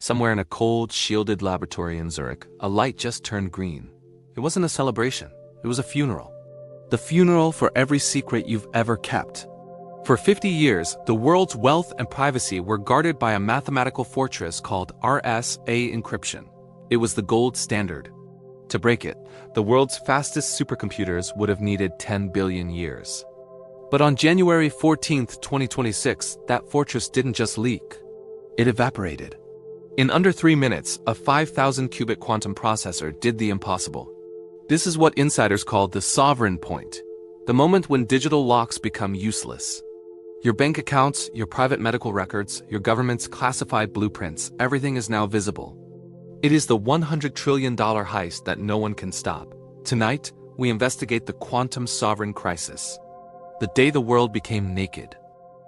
Somewhere in a cold, shielded laboratory in Zurich, a light just turned green. It wasn't a celebration, it was a funeral. The funeral for every secret you've ever kept. For 50 years, the world's wealth and privacy were guarded by a mathematical fortress called RSA Encryption. It was the gold standard. To break it, the world's fastest supercomputers would have needed 10 billion years. But on January 14, 2026, that fortress didn't just leak. It evaporated. In under 3 minutes, a 5,000-qubit quantum processor did the impossible. This is what insiders call the sovereign point, the moment when digital locks become useless. Your bank accounts, your private medical records, your government's classified blueprints, everything is now visible. It is the $100 trillion heist that no one can stop. Tonight, we investigate the quantum sovereign crisis, the day the world became naked.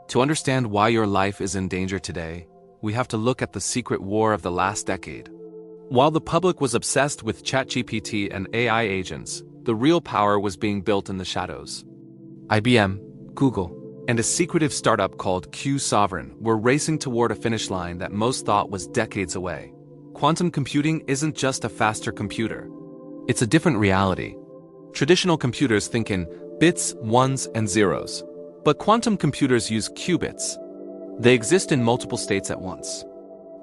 To understand why your life is in danger today, we have to look at the secret war of the last decade. While the public was obsessed with ChatGPT and AI agents, the real power was being built in the shadows. IBM, Google, and a secretive startup called Q Sovereign were racing toward a finish line that most thought was decades away. Quantum computing isn't just a faster computer. It's a different reality. Traditional computers think in bits, ones, and zeros. But quantum computers use qubits. They exist in multiple states at once.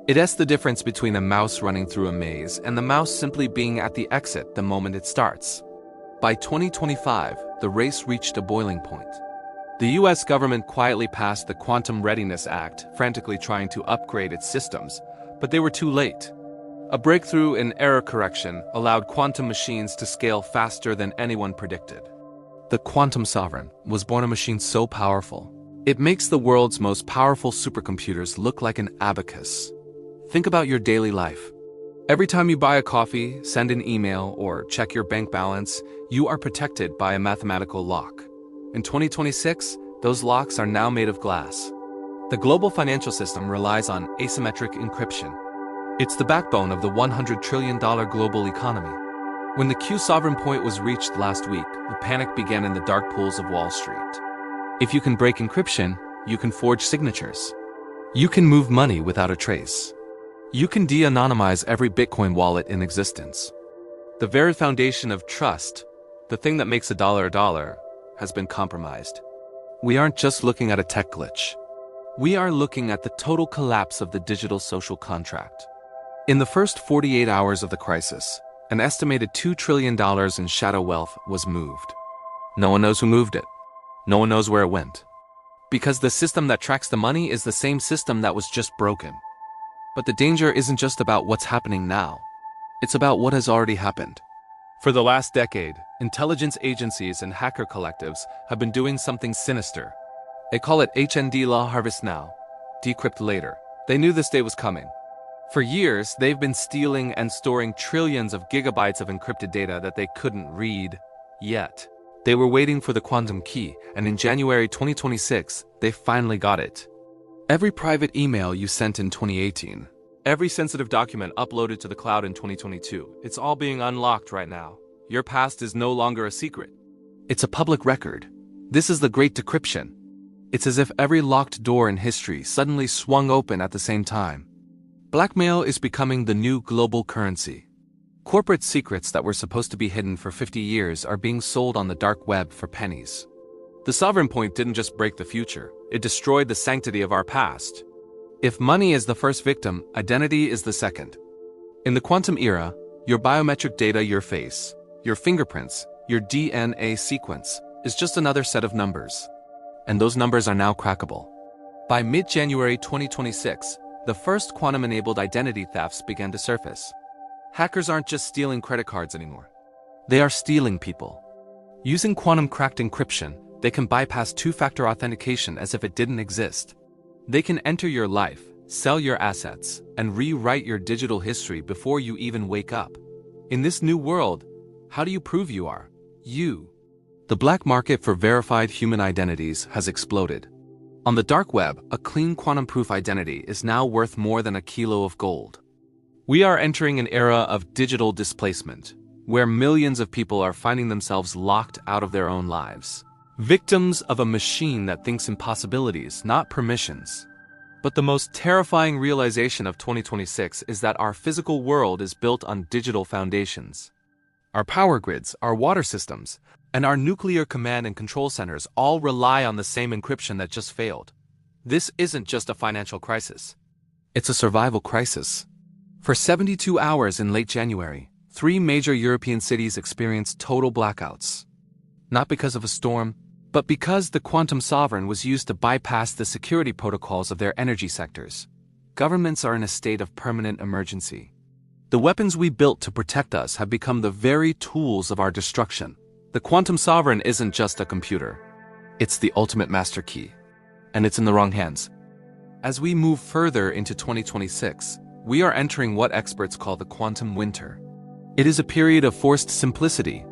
It's the difference between a mouse running through a maze and the mouse simply being at the exit the moment it starts. By 2025, the race reached a boiling point. The US government quietly passed the Quantum Readiness Act, frantically trying to upgrade its systems, but they were too late. A breakthrough in error correction allowed quantum machines to scale faster than anyone predicted. The quantum sovereign was born a machine so powerful, it makes the world's most powerful supercomputers look like an abacus. Think about your daily life. Every time you buy a coffee, send an email, or check your bank balance, you are protected by a mathematical lock. In 2026, those locks are now made of glass. The global financial system relies on asymmetric encryption. It's the backbone of the $100 trillion global economy. When the Q sovereign point was reached last week, the panic began in the dark pools of Wall Street. If you can break encryption, you can forge signatures. You can move money without a trace. You can de-anonymize every Bitcoin wallet in existence. The very foundation of trust, the thing that makes a dollar, has been compromised. We aren't just looking at a tech glitch. We are looking at the total collapse of the digital social contract. In the first 48 hours of the crisis, an estimated $2 trillion in shadow wealth was moved. No one knows who moved it. No one knows where it went. Because the system that tracks the money is the same system that was just broken. But the danger isn't just about what's happening now. It's about what has already happened. For the last decade, intelligence agencies and hacker collectives have been doing something sinister. They call it HND law: harvest now, decrypt later. They knew this day was coming. For years, they've been stealing and storing trillions of gigabytes of encrypted data that they couldn't read yet. They were waiting for the quantum key, and in January 2026, they finally got it. Every private email you sent in 2018, every sensitive document uploaded to the cloud in 2022, it's all being unlocked right now. Your past is no longer a secret. It's a public record. This is the Great Decryption. It's as if every locked door in history suddenly swung open at the same time. Blackmail is becoming the new global currency. Corporate secrets that were supposed to be hidden for 50 years are being sold on the dark web for pennies. The sovereign point didn't just break the future, it destroyed the sanctity of our past. If money is the first victim, identity is the second. In the quantum era, your biometric data, your face, your fingerprints, your DNA sequence, is just another set of numbers. And those numbers are now crackable. By mid-January 2026, the first quantum-enabled identity thefts began to surface. Hackers aren't just stealing credit cards anymore. They are stealing people. Using quantum-cracked encryption, they can bypass two-factor authentication as if it didn't exist. They can enter your life, sell your assets, and rewrite your digital history before you even wake up. In this new world, how do you prove you are you? The black market for verified human identities has exploded. On the dark web, a clean quantum-proof identity is now worth more than a kilo of gold. We are entering an era of digital displacement, where millions of people are finding themselves locked out of their own lives. Victims of a machine that thinks in possibilities, not permissions. But the most terrifying realization of 2026 is that our physical world is built on digital foundations. Our power grids, our water systems, and our nuclear command and control centers all rely on the same encryption that just failed. This isn't just a financial crisis. It's a survival crisis. For 72 hours in late January, 3 major European cities experienced total blackouts. Not because of a storm, but because the quantum sovereign was used to bypass the security protocols of their energy sectors. Governments are in a state of permanent emergency. The weapons we built to protect us have become the very tools of our destruction. The quantum sovereign isn't just a computer. It's the ultimate master key. And it's in the wrong hands. As we move further into 2026, we are entering what experts call the quantum winter. It is a period of forced simplicity.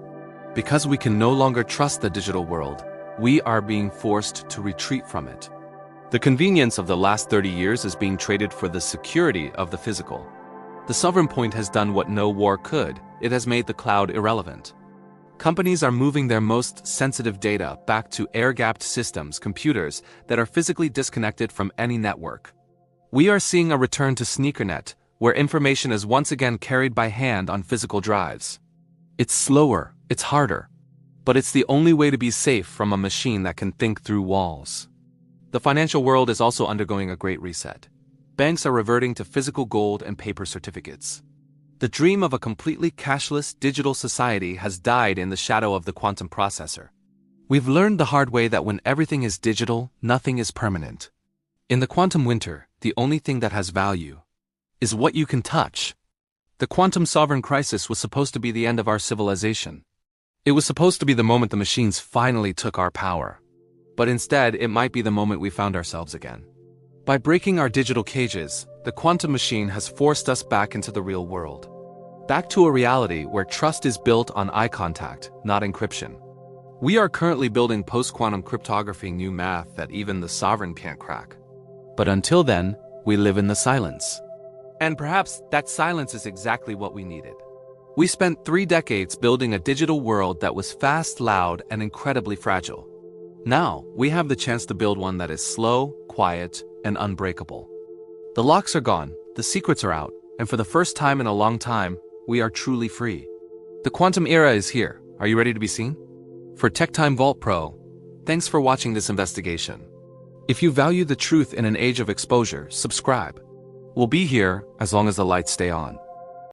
Because we can no longer trust the digital world, we are being forced to retreat from it. The convenience of the last 30 years is being traded for the security of the physical. The sovereign point has done what no war could. It has made the cloud irrelevant. Companies are moving their most sensitive data back to air-gapped systems, computers that are physically disconnected from any network. We are seeing a return to sneakernet, where information is once again carried by hand on physical drives. It's slower, it's harder, but it's the only way to be safe from a machine that can think through walls. The financial world is also undergoing a great reset. Banks are reverting to physical gold and paper certificates. The dream of a completely cashless digital society has died in the shadow of the quantum processor. We've learned the hard way that when everything is digital, nothing is permanent. In the quantum winter, the only thing that has value is what you can touch. The quantum sovereign crisis was supposed to be the end of our civilization. It was supposed to be the moment the machines finally took our power. But instead, it might be the moment we found ourselves again. By breaking our digital cages, the quantum machine has forced us back into the real world. Back to a reality where trust is built on eye contact, not encryption. We are currently building post-quantum cryptography new math that even the sovereign can't crack. But until then, we live in the silence. And perhaps that silence is exactly what we needed. We spent 3 decades building a digital world that was fast, loud, and incredibly fragile. Now, we have the chance to build one that is slow, quiet, and unbreakable. The locks are gone, the secrets are out, and for the first time in a long time, we are truly free. The quantum era is here. Are you ready to be seen? For Tech Time Vault Pro, thanks for watching this investigation. If you value the truth in an age of exposure, subscribe. We'll be here as long as the lights stay on.